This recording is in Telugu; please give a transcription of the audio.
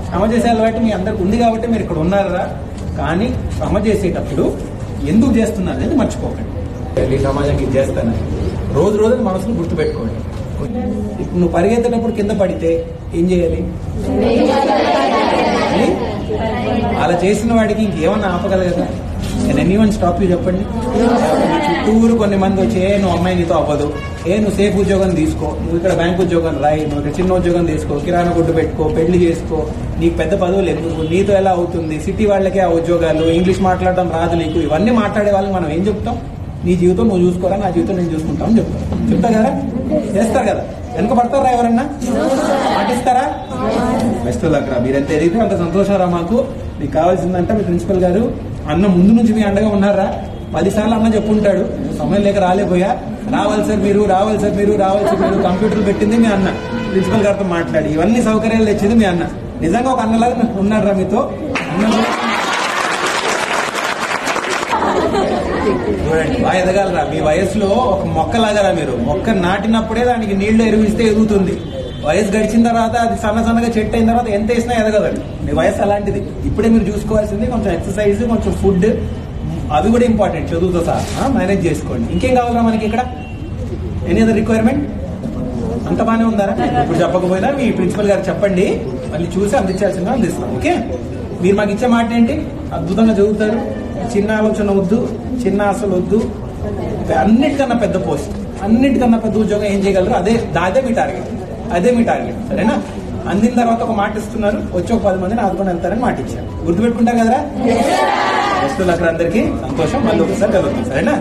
శ్రమ చేసే అలవాటు మీ అందరికి ఉంది కాబట్టి మీరు ఇక్కడ ఉన్నారా. కానీ శ్రమ చేసేటప్పుడు ఎందుకు చేస్తున్నారు అనేది మర్చిపోకండి. ఈ సమాజానికి ఇది చేస్తానని రోజు రోజు మనసును గుర్తుపెట్టుకోండి. ఇప్పుడు నువ్వు పరిగెత్తేటప్పుడు కింద పడితే ఏం చేయాలి? అలా చేసిన వాడికి ఇంకేమన్నా ఆపగలగదా? నేను ఎనీవన్ స్టాప్ యూ చెప్పండి. చుట్టూరు కొన్ని మంది వచ్చి నువ్వు అమ్మాయి నీతో అవ్వదు, నువ్వు సేఫ్ ఉద్యోగం తీసుకో, నువ్వు ఇక్కడ బ్యాంక్ ఉద్యోగం రాయి, నువ్వు ఇక్కడ చిన్న ఉద్యోగం తీసుకో, కిరాణా గుడ్డు పెట్టుకో, పెళ్లి చేసుకో, నీకు పెద్ద పదవులు ఎందుకు, నీతో ఎలా అవుతుంది, సిటీ వాళ్ళకే ఆ ఉద్యోగాలు, ఇంగ్లీష్ మాట్లాడడం రాదు నీకు, ఇవన్నీ మాట్లాడే వాళ్ళకి మనం ఏం చెప్తాం? నీ జీవితం నువ్వు చూసుకోరా, నా జీవితం నేను చూసుకుంటామని చెప్తా కదా. చేస్తారు కదా. వెనుక పడతారా? ఎవరన్నా పాటిస్తారా? బెస్ట్ లక్ రా. మీరు ఎంత ఎదిగితే అంత సంతోషం రా. మాకు మీకు కావాల్సిందంటే మీ ప్రిన్సిపల్ గారు అన్న ముందు నుంచి మీ అండగా ఉన్నారా? 10 సార్లు అన్న చెప్పుంటాడు, సమయం లేక రాలేపోయా, రావాలి సార్ మీరు, రావాలి సార్ మీరు, రావాలి సార్ మీరు. కంప్యూటర్ పెట్టింది మీ అన్న, ప్రిన్సిపల్ గారితో మాట్లాడి ఇవన్నీ సౌకర్యాలు తెచ్చింది మీ అన్న. నిజంగా ఒక అన్నలాగా ఉన్నారా మీతో? చూడండి, బాగా ఎదగాలరా. మీ వయసులో ఒక మొక్కలాగరా. మీరు మొక్క నాటినప్పుడే దానికి నీళ్లు ఎరువిస్తే ఎదుగుతుంది. వయసు గడిచిన తర్వాత అది సన్నగా చెట్టు అయిన తర్వాత ఎంత వేసినా ఎదగదండి. మీ వయసు అలాంటిది. ఇప్పుడే మీరు చూసుకోవాల్సింది కొంచెం ఎక్సర్సైజ్, కొంచెం ఫుడ్, అవి కూడా ఇంపార్టెంట్. చదువుతో సహా మేనేజ్ చేసుకోండి. ఇంకేం కావాలరా మనకి ఇక్కడ? Any other requirement? అంత బాగానే ఉందారా? ఇప్పుడు చెప్పకపోయినా మీ ప్రిన్సిపల్ గారు చెప్పండి, మళ్ళీ చూసి అందించాల్సిందిగా అందిస్తాం. ఓకే, మీరు మాకు ఇచ్చే మాట ఏంటి? అద్భుతంగా చదువుతారు, చిన్న ఆలోచన వద్దు, చిన్న ఆశలు వద్దు, అన్నిటికన్నా పెద్ద పోస్ట్, అన్నిటికన్నా పెద్ద ఉద్యోగం ఏం చేయగలరు? అదే మీ టార్గెట్, అదే మీ టార్గెట్. సరేనా? అందిన తర్వాత ఒక మాట ఇస్తున్నారు, వచ్చి ఒక 10 మందిని ఆదుకొని వెళ్తారని మాట ఇచ్చారు. గుర్తుపెట్టుకుంటారు కదరా? వస్తువులు అక్కడ అందరికీ సంతోషం. మళ్ళీ ఒకసారి కలుగుతాం. సరేనా?